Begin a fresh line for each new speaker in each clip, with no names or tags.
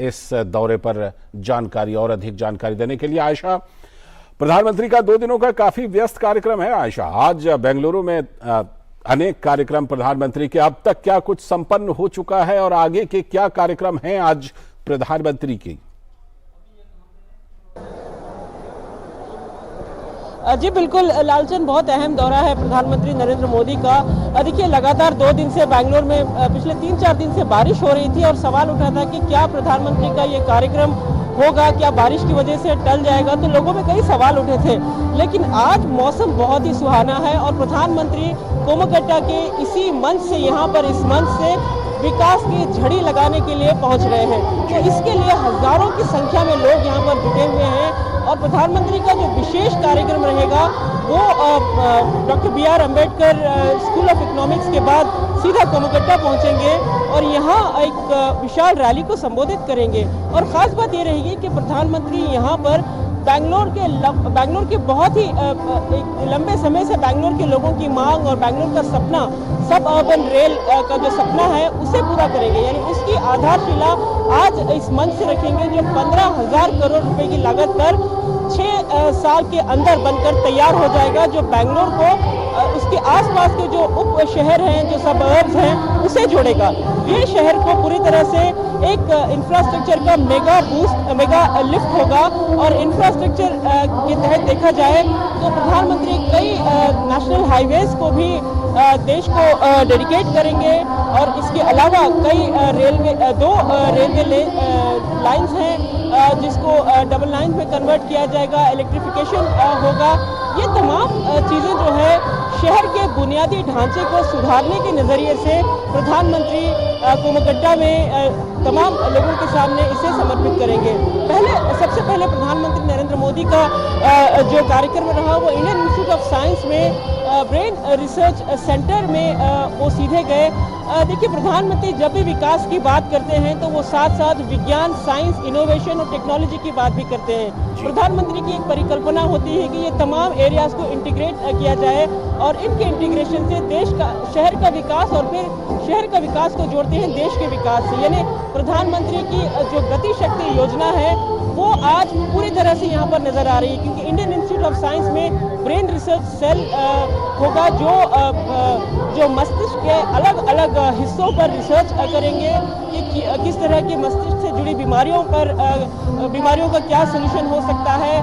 इस दौरे पर जानकारी और अधिक जानकारी देने के लिए। आयशा, प्रधानमंत्री का 2 दिनों का काफी व्यस्त कार्यक्रम है। आयशा, आज बेंगलुरु में अनेक कार्यक्रम प्रधानमंत्री के अब तक क्या कुछ संपन्न हो चुका है और आगे के क्या कार्यक्रम हैं आज प्रधानमंत्री की?
जी बिल्कुल लालचंद, बहुत अहम दौरा है प्रधानमंत्री नरेंद्र मोदी का। देखिए, लगातार 2 दिन से बेंगलुरु में पिछले 3-4 दिन से बारिश हो रही थी और सवाल उठा था कि क्या प्रधानमंत्री का ये कार्यक्रम होगा, क्या बारिश की वजह से टल जाएगा, तो लोगों में कई सवाल उठे थे। लेकिन आज मौसम बहुत ही सुहाना है और प्रधानमंत्री कोमकट्टा के इसी मंच से, यहाँ पर इस मंच से विकास की झड़ी लगाने के लिए पहुंच रहे हैं। तो इसके लिए हजारों की संख्या में लोग यहाँ पर जुटे हुए हैं और प्रधानमंत्री का जो विशेष कार्यक्रम रहेगा वो doctor BR Ambedkar school of economics के बाद सीधा कोमकट्टा पहुंचेंगे और यहाँ एक विशाल रैली को संबोधित करेंगे। और ख़ास बात ये रहेगी कि प्रधानमंत्री यहाँ पर बेंगलोर के बहुत ही लंबे समय से बेंगलोर के लोगों की मांग और बेंगलोर का सपना, सब अर्बन रेल का जो सपना है उसे पूरा करेंगे। यानी उसकी आधारशिला आज इस मंच से रखेंगे, जो 15,000 करोड़ रुपए की लागत पर 6 साल के अंदर बनकर तैयार हो जाएगा, जो बेंगलोर को उसके आसपास के जो उप शहर हैं, जो सबअर्ब्स हैं, उसे जोड़ेगा। ये शहर को पूरी तरह से एक इंफ्रास्ट्रक्चर का मेगा लिफ्ट होगा। और इंफ्रास्ट्रक्चर के तहत देखा जाए तो प्रधानमंत्री कई नेशनल हाईवेज को भी देश को डेडिकेट करेंगे और इसके अलावा कई दो रेलवे लाइंस हैं जिसको डबल लाइन में कन्वर्ट किया जाएगा, इलेक्ट्रिफिकेशन होगा। ये तमाम चीज़ें जो है शहर के बुनियादी ढांचे को सुधारने के नज़रिए से प्रधानमंत्री कोमकट्टा में तमाम लोगों के सामने इसे समर्पित करेंगे। सबसे पहले प्रधानमंत्री नरेंद्र मोदी का जो कार्यक्रम रहा वो इंडियन इंस्टीट्यूट ऑफ साइंस में ब्रेन रिसर्च सेंटर में वो सीधे गए। देखिए, प्रधानमंत्री जब भी विकास की बात करते हैं तो वो साथ साथ विज्ञान, साइंस, इनोवेशन और टेक्नोलॉजी की बात भी करते हैं। प्रधानमंत्री की एक परिकल्पना होती है कि ये तमाम एरियाज को इंटीग्रेट किया जाए और इनके इंटीग्रेशन से देश का, शहर का विकास और फिर शहर का विकास को जोड़ते हैं देश के विकास से। यानी प्रधानमंत्री की जो गति शक्ति योजना है वो आज पूरी तरह से यहाँ पर नजर आ रही है, क्योंकि इंडियन इंस्टीट्यूट ऑफ साइंस में ब्रेन रिसर्च सेल होगा जो मस्तिष्क के अलग अलग हिस्सों पर रिसर्च करेंगे कि किस तरह के मस्तिष्क से जुड़ी बीमारियों का क्या सोल्यूशन हो सकता है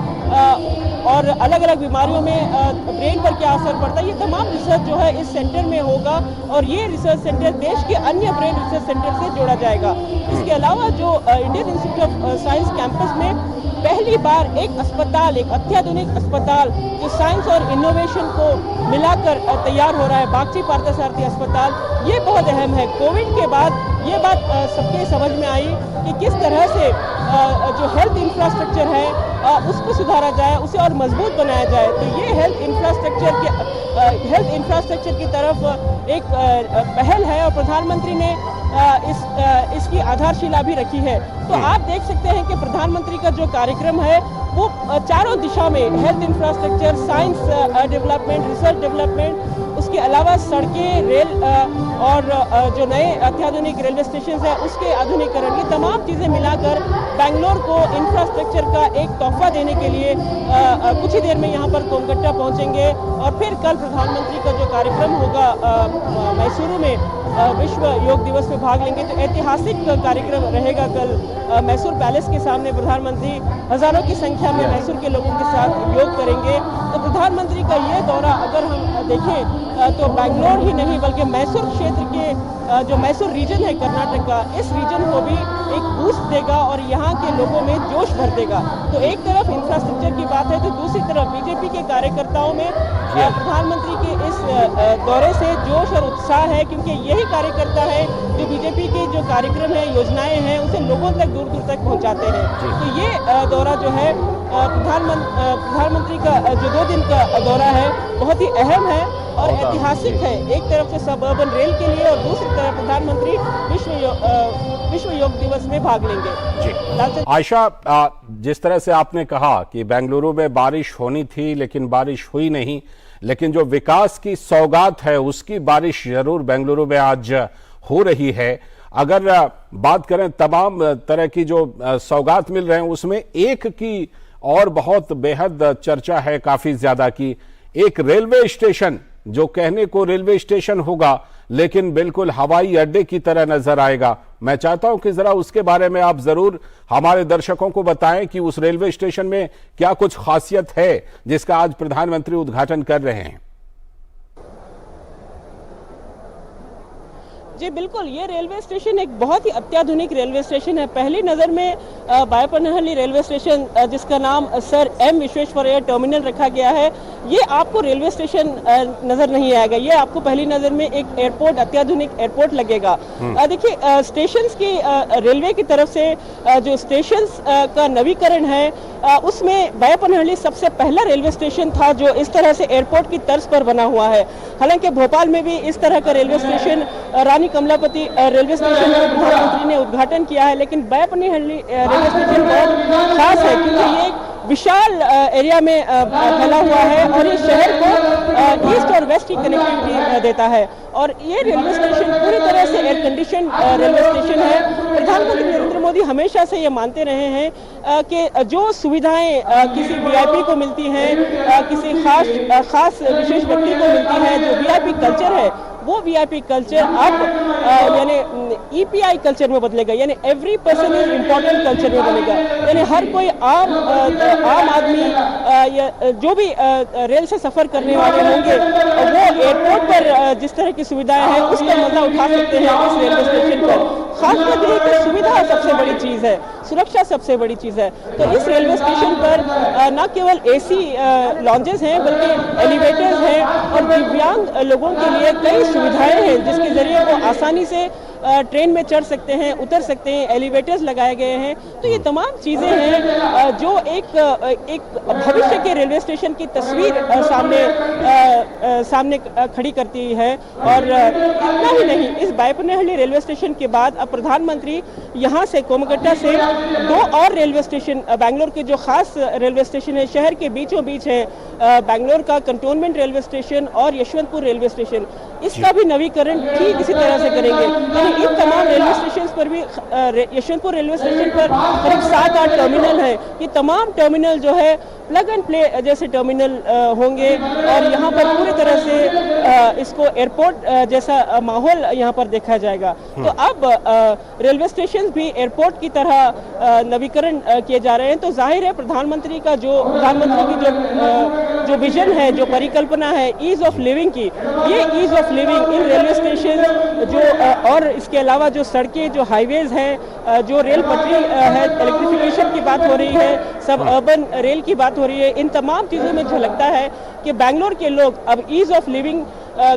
और अलग अलग बीमारियों में ब्रेन पर क्या असर पड़ता है। ये तमाम रिसर्च जो है इस सेंटर में होगा और ये रिसर्च सेंटर देश के अन्य ब्रेन रिसर्च सेंटर से जोड़ा जाएगा। इसके अलावा जो Indian institute of science campus में पहली बार एक अस्पताल, एक अत्याधुनिक अस्पताल जो साइंस और इनोवेशन को मिलाकर तैयार हो रहा है, बागची पार्थसारथी अस्पताल, ये बहुत अहम है। कोविड के बाद ये बात सबके समझ में आई कि किस तरह से जो हेल्थ इंफ्रास्ट्रक्चर है उसको सुधारा जाए, उसे और मजबूत बनाया जाए। तो ये हेल्थ इंफ्रास्ट्रक्चर की तरफ एक पहल है और प्रधानमंत्री ने इसकी आधारशिला भी रखी है। तो आप देख सकते हैं कि प्रधानमंत्री का जो कार्यक्रम है वो चारों दिशा में health infrastructure, science development, research development, उसके अलावा सड़कें, रेल और जो नए अत्याधुनिक रेलवे स्टेशन है उसके आधुनिकीकरण, ये तमाम चीज़ें मिलाकर बेंगलोर को इंफ्रास्ट्रक्चर का एक तोहफा देने के लिए कुछ ही देर में यहाँ पर कोमकट्टा पहुँचेंगे। और फिर कल प्रधानमंत्री का जो कार्यक्रम होगा मैसूरू में विश्व योग दिवस में भाग लेंगे। तो ऐतिहासिक कार्यक्रम रहेगा कल मैसूर पैलेस के सामने। प्रधानमंत्री हजारों की संख्या में मैसूर के लोगों के साथ योग करेंगे। तो प्रधानमंत्री का ये दौरा अगर हम देखें तो बेंगलोर ही नहीं बल्कि मैसूर क्षेत्र के जो मैसूर रीजन है कर्नाटक का, इस रीजन को भी एक बूस्ट देगा और यहाँ के लोगों में जोश भर देगा। तो एक तरफ इंफ्रास्ट्रक्चर की बात है तो दूसरी तरफ बीजेपी के कार्यकर्ताओं में प्रधानमंत्री के इस दौरे से जोश और उत्साह है, क्योंकि यही कार्यकर्ता है जो बीजेपी के जो कार्यक्रम है, योजनाएं हैं, उसे लोगों तक दूर दूर तक पहुँचाते हैं। तो ये दौरा जो है प्रधानमंत्री का जो 2 दिन का दौरा है बहुत ही अहम है और ऐतिहासिक है। एक तरफ से सब अर्बन रेल के लिए और दूसरी तरफ प्रधानमंत्री विश्व योग दिवस में भाग लेंगे।
आयशा, जिस तरह से आपने कहा कि बेंगलुरु में बारिश होनी थी लेकिन बारिश हुई नहीं, लेकिन जो विकास की सौगात है उसकी बारिश जरूर बेंगलुरु में आज हो रही है। अगर बात करें तमाम तरह की जो सौगात मिल रहे हैं उसमें एक की और बहुत बेहद चर्चा है काफी ज्यादा की, एक रेलवे स्टेशन जो कहने को रेलवे स्टेशन होगा लेकिन बिल्कुल हवाई अड्डे की तरह नजर आएगा। मैं चाहता हूं कि जरा उसके बारे में आप जरूर हमारे दर्शकों को बताएं कि उस रेलवे स्टेशन में क्या कुछ खासियत है जिसका आज प्रधानमंत्री उद्घाटन कर रहे हैं।
जी बिल्कुल, ये रेलवे स्टेशन एक बहुत ही अत्याधुनिक रेलवे स्टेशन है। पहली नज़र में बायपनहल्ली रेलवे स्टेशन, जिसका नाम सर एम विश्वेश्वरैया टर्मिनल रखा गया है, ये आपको रेलवे स्टेशन नज़र नहीं आएगा। ये आपको पहली नज़र में एक एयरपोर्ट, अत्याधुनिक एयरपोर्ट लगेगा। देखिए, स्टेशंस की रेलवे की तरफ से जो स्टेशंस का नवीकरण है, उसमें बायपनहल्ली सबसे पहला रेलवे स्टेशन था जो इस तरह से एयरपोर्ट की तर्ज पर बना हुआ है। हालांकि भोपाल में भी इस तरह का रेलवे स्टेशन रानी कमलापति रेलवे स्टेशन का प्रधानमंत्री ने उद्घाटन किया है, लेकिन बायपनहल्ली रेलवे स्टेशन बहुत खास है क्योंकि ये एक विशाल एरिया में फैला हुआ है और ये शहर को ईस्ट और वेस्ट की कनेक्टिविटी देता है। और ये रेलवे स्टेशन पूरी तरह से एयर कंडीशन रेलवे स्टेशन है। प्रधानमंत्री नरेंद्र मोदी हमेशा से ये मानते रहे हैं कि जो सुविधाएं किसी वीआईपी को मिलती हैं, किसी खास विशेष व्यक्ति को मिलती है, जो वीआईपी कल्चर है, वो वीआईपी कल्चर अब यानी ईपीआई कल्चर में बदलेगा, यानी every person is important culture में बनेगा। यानी हर कोई आम आदमी या जो भी रेल से सफर करने वाले होंगे वो एयरपोर्ट पर जिस तरह की सुविधाएं हैं उसका मजा उठा सकते हैं इस रेलवे स्टेशन पर। खास बात यह है कि सुविधा सबसे बड़ी चीज है, सुरक्षा सबसे बड़ी चीज है। तो इस रेलवे स्टेशन पर न केवल एसी लॉन्जेस हैं बल्कि एलिवेटर्स हैं और दिव्यांग लोगों के लिए कई सुविधाएं हैं जिसके जरिए वो आसानी से ट्रेन में चढ़ सकते हैं, उतर सकते हैं। एलिवेटर्स लगाए गए हैं। तो ये तमाम चीजें हैं जो एक भविष्य के रेलवे स्टेशन की तस्वीर सामने खड़ी करती है। और इतना ही नहीं, इस बायपनहल्ली रेलवे स्टेशन के बाद अब प्रधानमंत्री यहाँ से कोमकट्टा से 2 और रेलवे स्टेशन, बैंगलोर के जो खास रेलवे स्टेशन है, शहर के बीचों बीच है, बैंगलोर का कंटोनमेंट रेलवे स्टेशन और यशवंतपुर रेलवे स्टेशन, इसका भी नवीकरण ठीक इसी तरह से करेंगे। यानी इन तमाम रेलवे स्टेशन पर भी, यशवंतपुर रेलवे स्टेशन पर करीब 7-8 टर्मिनल है। ये तमाम टर्मिनल जो है प्लग एंड प्ले जैसे टर्मिनल होंगे और यहाँ पर पूरी तरह से इसको एयरपोर्ट जैसा माहौल यहाँ पर देखा जाएगा। तो अब रेलवे स्टेशन भी एयरपोर्ट की तरह नवीकरण किए जा रहे हैं। तो जाहिर है प्रधानमंत्री की जो विजन है, जो परिकल्पना है ईज ऑफ लिविंग की, ये ease of living in railway station जो और इसके अलावा जो सड़कें, जो हाईवेज हैं, जो रेल पटरी है, इलेक्ट्रिफिकेशन की बात हो रही है, सब अर्बन रेल की बात हो रही है, इन तमाम चीज़ों में झलकता है कि बैंगलोर के लोग अब ईज ऑफ लिविंग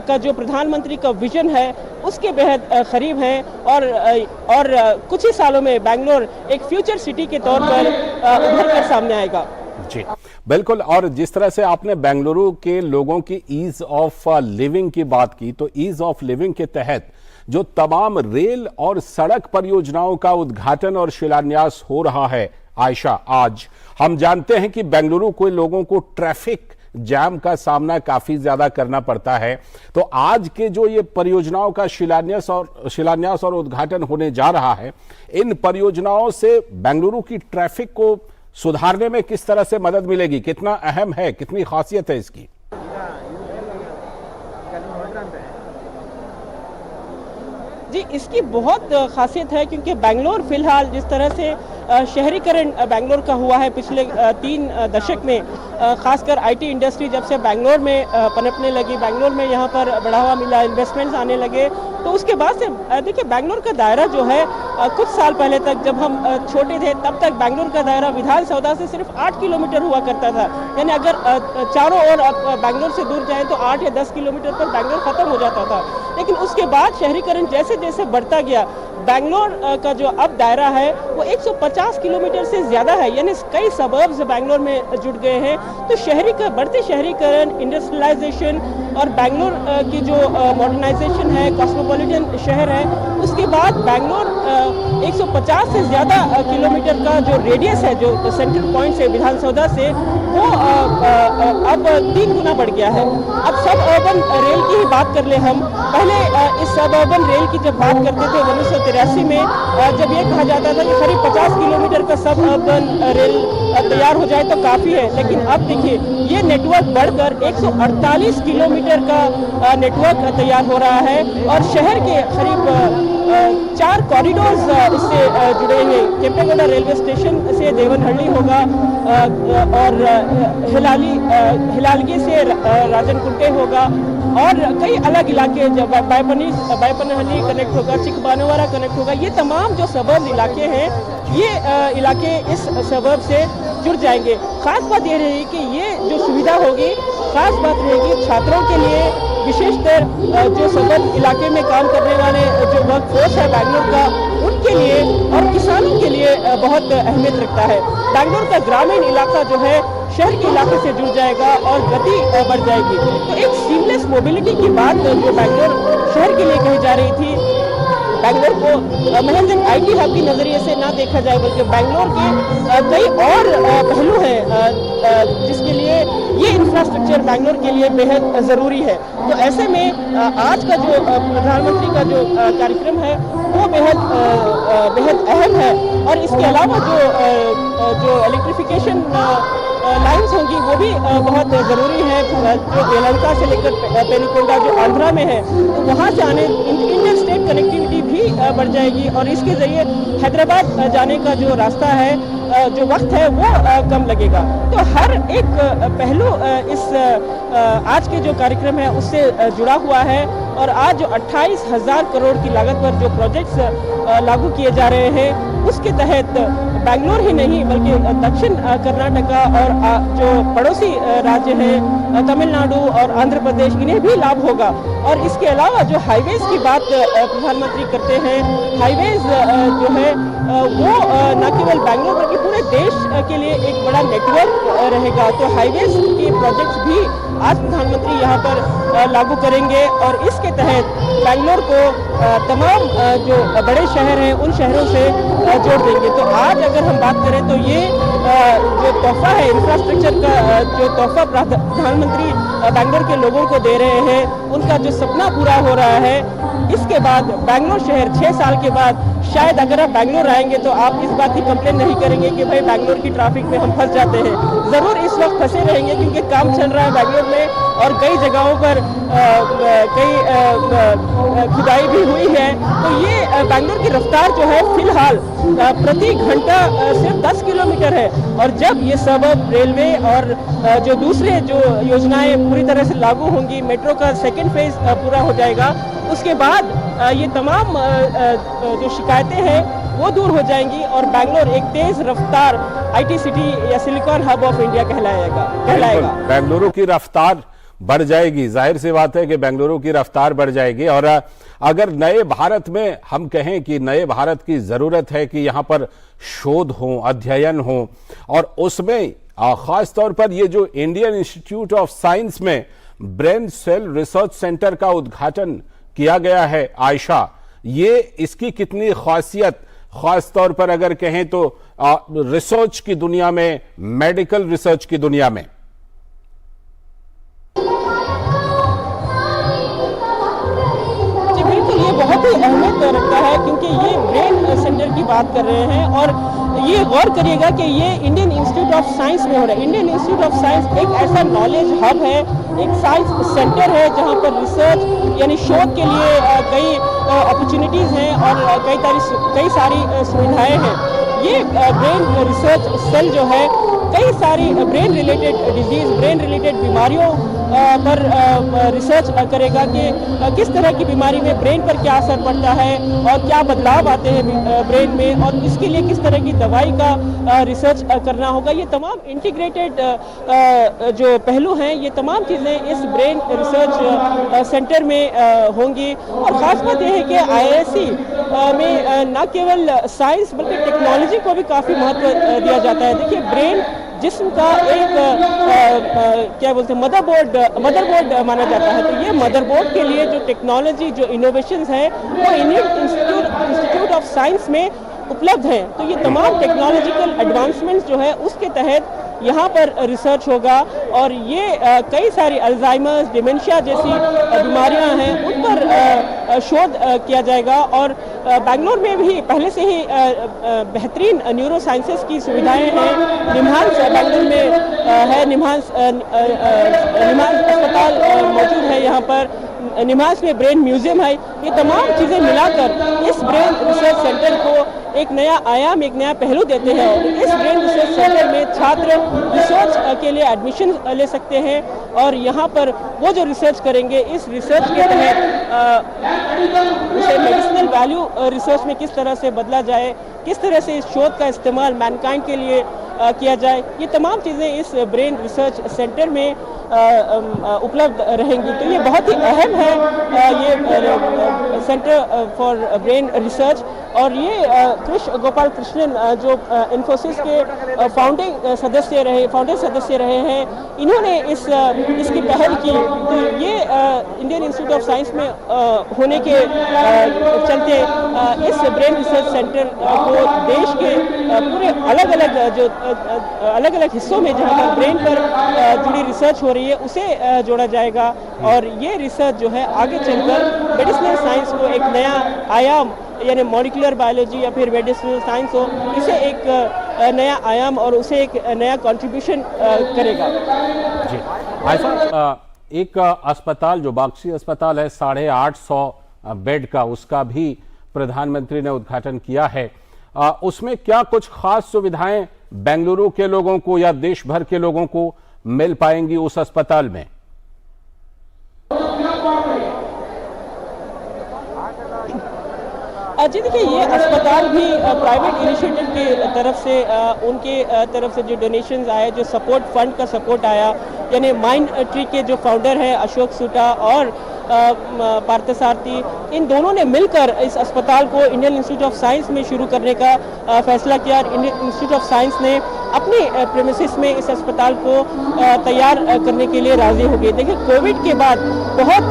का जो प्रधानमंत्री का विजन है उसके बेहद करीब हैं और कुछ ही सालों में बैंगलोर एक फ्यूचर सिटी के तौर पर उभर कर सामने आएगा।
जी बिल्कुल। और जिस तरह से आपने बेंगलुरु के लोगों की ईज ऑफ लिविंग की बात की, तो ईज ऑफ लिविंग के तहत जो तमाम रेल और सड़क परियोजनाओं का उद्घाटन और शिलान्यास हो रहा है आयशा, आज हम जानते हैं कि बेंगलुरु के लोगों को ट्रैफिक जैम का सामना काफी ज्यादा करना पड़ता है। तो आज के जो ये परियोजनाओं का शिलान्यास और उद्घाटन होने जा रहा है, इन परियोजनाओं से बेंगलुरु की ट्रैफिक को सुधारने में किस तरह से मदद मिलेगी, कितना अहम है, कितनी खासियत है इसकी?
जी, इसकी बहुत खासियत है क्योंकि बेंगलोर फिलहाल जिस तरह से शहरीकरण बेंगलोर का हुआ है पिछले 3 दशक में, खासकर आईटी इंडस्ट्री जब से बेंगलोर में पनपने लगी, बेंगलोर में यहाँ पर बढ़ावा मिला, इन्वेस्टमेंट्स आने लगे, तो उसके बाद से देखिए बेंगलोर का दायरा जो है कुछ साल पहले तक जब हम छोटे थे तब तक बेंगलोर का दायरा विधान सौदा से सिर्फ 8 किलोमीटर हुआ करता था। यानी अगर चारों ओर बेंगलोर से दूर जाएं तो 8 या 10 किलोमीटर पर बेंगलोर खत्म हो जाता था। लेकिन उसके बाद शहरीकरण जैसे जैसे बढ़ता गया, बेंगलोर का जो अब दायरा है वो 150 किलोमीटर से ज्यादा है, यानी कई सबर्ब्स बेंगलोर में जुड़ गए हैं। तो बढ़ते शहरीकरण, इंडस्ट्रियलाइजेशन और बेंगलोर की जो मॉडर्नाइजेशन है, कॉस्मोपॉलिटन शहर है, उसके बाद बेंगलोर 150 से ज्यादा किलोमीटर का जो रेडियस है, जो सेंट्रल पॉइंट से विधान सौदा से, वो अब 3 गुना बढ़ गया है। अब सब अर्बन रेल की ही बात कर ले हम, पहले इस सब अर्बन रेल की जब बात करते थे 1983 में, जब ये कहा जाता था कि करीब 50 किलोमीटर का सब अर्बन रेल तैयार हो जाए तो काफ़ी है, लेकिन अब देखिए ये नेटवर्क बढ़कर 148 किलोमीटर का नेटवर्क तैयार हो रहा है और शहर के करीब 4 कॉरिडोर्स इससे जुड़े हैं। केम्पेगौड़ा रेलवे स्टेशन से देवनहल्ली होगा और हिलालगी से राजनकुंटे होगा और कई अलग इलाके, बायपनहल्ली कनेक्ट होगा, चिकबानवारा कनेक्ट होगा। ये तमाम जो सबर्ब इलाके हैं, ये इलाके इस सबर्ब से जुड़ जाएंगे। खास बात ये रहेगी कि ये जो सुविधा होगी, खास बात रहेगी छात्रों के लिए, विशेषतर जो सबर्ब इलाके में काम करने वाले जो वर्कफोर्स है बैंगलोर का, उनके लिए और किसानों के लिए बहुत अहमियत रखता है। बैंगलोर का ग्रामीण इलाका जो है शहर के इलाके से जुड़ जाएगा और गति बढ़ जाएगी। तो एक सीमलेस मोबिलिटी की बात जो बैंगलोर शहर के लिए कही जा रही थी, बैंगलोर को महज एक IT हब के नजरिए से ना देखा जाए, बल्कि बैंगलोर के कई और पहलू हैं जिसके लिए ये इंफ्रास्ट्रक्चर बैंगलोर के लिए बेहद ज़रूरी है। तो ऐसे में आज का जो प्रधानमंत्री का जो कार्यक्रम है वो बेहद अहम है और इसके अलावा जो इलेक्ट्रिफिकेशन लाइन्स होंगी वो भी बहुत ज़रूरी है। जो यलहंका से लेकर पेनीकोंडा जो आंध्रा में है, तो वहाँ से आने इंटर स्टेट कनेक्टिविटी भी बढ़ जाएगी और इसके ज़रिए हैदराबाद जाने का जो रास्ता है, जो वक्त है वो कम लगेगा। तो हर एक पहलू इस आज के जो कार्यक्रम है उससे जुड़ा हुआ है और आज जो 28,000 करोड़ की लागत पर जो प्रोजेक्ट्स लागू किए जा रहे हैं, उसके तहत बैंगलोर ही नहीं बल्कि दक्षिण कर्नाटका और जो पड़ोसी राज्य हैं तमिलनाडु और आंध्र प्रदेश, इन्हें भी लाभ होगा। और इसके अलावा जो हाईवेज की बात प्रधानमंत्री करते हैं, हाईवेज जो है वो न केवल बैंगलोर बल्कि पूरे देश के लिए एक बड़ा नेटवर्क रहेगा। तो हाईवेज के प्रोजेक्ट्स भी आज प्रधानमंत्री यहाँ पर लागू करेंगे और इसके तहत बैंगलोर को तमाम जो बड़े शहर हैं उन शहरों से जोड़ देंगे। तो आज अगर हम बात करें तो ये जो तोहफा है इंफ्रास्ट्रक्चर का, जो तोहफा प्रधानमंत्री बैंगलोर के लोगों को दे रहे हैं, उनका जो सपना पूरा हो रहा है। इसके बाद बैंगलोर शहर 6 साल के बाद शायद अगर आप बैंगलोर आएंगे तो आप इस बात की कंप्लेन नहीं करेंगे कि भाई बैंगलोर की ट्रैफिक में हम फंस जाते हैं। ज़रूर इस वक्त फंसे रहेंगे क्योंकि काम चल रहा है बैंगलोर में और कई जगहों पर कई खुदाई भी हुई है। तो ये बैंगलोर की रफ्तार जो है फिलहाल प्रति घंटा सिर्फ 10 किलोमीटर है और जब ये सबर्ब रेलवे और जो दूसरे जो योजनाएं पूरी तरह से लागू होंगी, मेट्रो का सेकेंड फेज पूरा हो जाएगा, उसके बाद ये तमाम जो शिकायतें हैं वो दूर हो जाएंगी और बैंगलोर एक तेज रफ्तार IT सिटी या सिलिकॉन हब ऑफ इंडिया कहलाएगा।
बेंगलुरु की रफ्तार बढ़ जाएगी, जाहिर सी बात है कि बेंगलुरु की रफ्तार बढ़ जाएगी। और अगर नए भारत में हम कहें कि नए भारत की जरूरत है कि यहाँ पर शोध हो, अध्ययन हो, और उसमें खास तौर पर ये जो इंडियन इंस्टीट्यूट ऑफ साइंस में ब्रेन सेल रिसर्च सेंटर का उद्घाटन किया गया है आयशा, ये इसकी कितनी खासियत, खास तौर पर अगर कहें तो रिसर्च की दुनिया में, मेडिकल रिसर्च की दुनिया में?
जी बिल्कुल, ये बहुत ही अहमियत रखता है क्योंकि ये ब्रेन सेंटर की बात कर रहे हैं और ये गौर करिएगा कि ये इंडियन इंस्टीट्यूट ऑफ साइंस में हो रहा है। इंडियन इंस्टीट्यूट ऑफ साइंस एक ऐसा नॉलेज हब है, एक साइंस सेंटर है जहां पर रिसर्च यानी शोध के लिए कई अपॉर्चुनिटीज़ हैं और कई सारी सुविधाएं हैं। ये ब्रेन रिसर्च सेल जो है कई सारी brain related disease, brain related बीमारियों पर रिसर्च करेगा कि किस तरह की बीमारी में ब्रेन पर क्या असर पड़ता है और क्या बदलाव आते हैं ब्रेन में और इसके लिए किस तरह की दवाई का रिसर्च करना होगा। ये तमाम इंटीग्रेटेड जो पहलू हैं, ये तमाम चीज़ें इस ब्रेन रिसर्च सेंटर में होंगी। और ख़ास बात यह है कि IISc में न केवल साइंस बल्कि टेक्नोलॉजी को भी काफ़ी महत्व दिया जाता है। देखिए, ब्रेन जिस्म का एक क्या बोलते हैं मदरबोर्ड माना जाता है। तो ये मदरबोर्ड के लिए जो टेक्नोलॉजी, जो इनोवेशंस है वो इंडियन इंस्टीट्यूट ऑफ साइंस में उपलब्ध हैं। तो ये तमाम टेक्नोलॉजिकल एडवांसमेंट्स जो है उसके तहत यहाँ पर रिसर्च होगा और ये कई सारी अल्जाइमर्स, डिमेंशिया जैसी बीमारियाँ हैं उन पर शोध किया जाएगा। और बेंगलोर में भी पहले से ही बेहतरीन न्यूरो साइंसेस की सुविधाएं हैं। निम्हांस बेंगलोर में है, निम्हांस अस्पताल मौजूद है यहाँ पर। निम्हांस में ब्रेन म्यूजियम है। ये तमाम चीज़ें मिलाकर इस ब्रेन रिसर्च सेंटर को एक नया आयाम, एक नया पहलू देते हैं। और इस ब्रेन रिसर्च सेंटर में छात्र रिसर्च के लिए एडमिशन ले सकते हैं और यहाँ पर वो जो रिसर्च करेंगे, इस रिसर्च के तहत उसे मेडिसिनल वैल्यू रिसर्च में किस तरह से बदला जाए, किस तरह से इस शोध का इस्तेमाल मैनकाइंड के लिए किया जाए, ये तमाम चीज़ें इस ब्रेन रिसर्च सेंटर में उपलब्ध रहेंगी। तो ये बहुत ही अहम है ये सेंटर फॉर ब्रेन रिसर्च। और ये गोपाल कृष्णन जो इन्फोसिस के फाउंडर सदस्य रहे हैं, इन्होंने इसकी पहल की। तो ये इंडियन इंस्टीट्यूट ऑफ साइंस में होने के चलते इस ब्रेन रिसर्च सेंटर को देश के पूरे अलग अलग हिस्सों में जहाँ पर ब्रेन पर जुड़ी रिसर्च हो रही है उसे जोड़ा जाएगा। और ये रिसर्च जो है आगे चलकर मेडिसिनल साइंस को एक नया आयाम, यानी मॉलिक्यूलर बायोलॉजी या फिर मेडिसिनल साइंस हो, इसे एक नया आयाम और उसे एक नया कंट्रीब्यूशन करेगा।
जी आयशा, एक अस्पताल जो बाक्सी अस्पताल है 850 बेड का, उसका भी प्रधानमंत्री ने उद्घाटन किया है। उसमें क्या कुछ खास सुविधाएं बेंगलुरु के लोगों को या देश भर के लोगों को मिल पाएंगी उस अस्पताल में?
जी देखिए, ये अस्पताल भी प्राइवेट इनिशिएटिव की तरफ से जो डोनेशंस आए, जो सपोर्ट फंड का सपोर्ट आया, यानी माइंड ट्री के जो फाउंडर हैं अशोक सूटा और पार्थसारथी, इन दोनों ने मिलकर इस अस्पताल को इंडियन इंस्टीट्यूट ऑफ साइंस में शुरू करने का फैसला किया। इंडियन इंस्टीट्यूट ऑफ साइंस ने अपने प्रेमिसेस में इस अस्पताल को तैयार करने के लिए राजी हो गई। देखिए, कोविड के बाद बहुत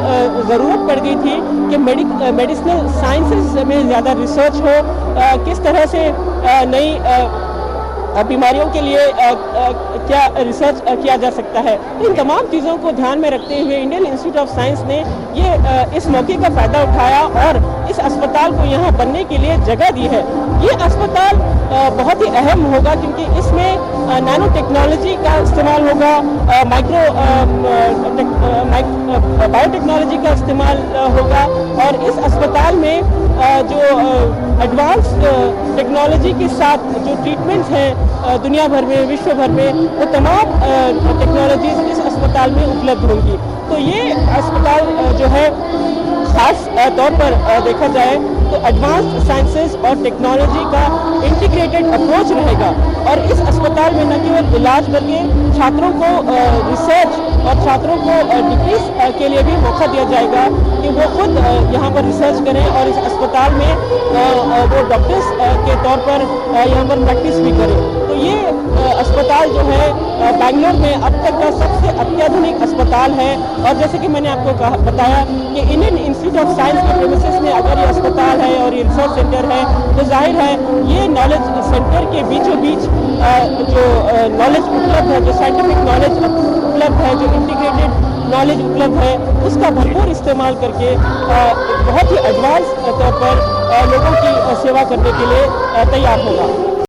ज़रूरत पड़ गई थी कि मेडिसिनल साइंसेस में ज़्यादा रिसर्च हो, किस तरह से नई बीमारियों के लिए क्या रिसर्च किया जा सकता है। इन तमाम चीज़ों को ध्यान में रखते हुए इंडियन इंस्टीट्यूट ऑफ साइंस ने इस मौके का फ़ायदा उठाया और इस अस्पताल को यहाँ बनने के लिए जगह दी है। ये अस्पताल बहुत ही अहम होगा क्योंकि इसमें नैनो टेक्नोलॉजी का इस्तेमाल होगा, बायोटेक्नोलॉजी का इस्तेमाल होगा। और इस अस्पताल में जो एडवांस टेक्नोलॉजी के साथ जो ट्रीटमेंट्स हैं दुनिया भर में, विश्व भर में, वो तमाम टेक्नोलॉजीज इस अस्पताल में उपलब्ध होंगी। तो ये अस्पताल जो है खास तौर पर देखा जाए तो एडवांस्ड साइंसेस और टेक्नोलॉजी का इंटीग्रेटेड अप्रोच रहेगा। और इस अस्पताल में न केवल इलाज बल्कि छात्रों को रिसर्च और छात्रों को डिग्रीज के लिए भी मौका दिया जाएगा कि वो खुद यहाँ पर रिसर्च करें और इस अस्पताल में वो डॉक्टर्स के तौर पर यहाँ पर प्रैक्टिस भी करें। तो ये अस्पताल जो है बेंगलोर में अब तक का सबसे अत्याधुनिक अस्पताल है। और जैसे कि मैंने आपको बताया कि इंडियन इंस्टीट्यूट ऑफ साइंस के प्रेमिसेस में अगर ये अस्पताल है और ये रिसर्च सेंटर है तो जाहिर है ये नॉलेज सेंटर के बीचों बीच जो नॉलेज उपलब्ध है, जो साइंटिफिक नॉलेज उपलब्ध है, जो इंटीग्रेटेड नॉलेज उपलब्ध है, उसका भरपूर इस्तेमाल करके बहुत ही एडवांस तौर पर लोगों की सेवा करने के लिए तैयार होगा।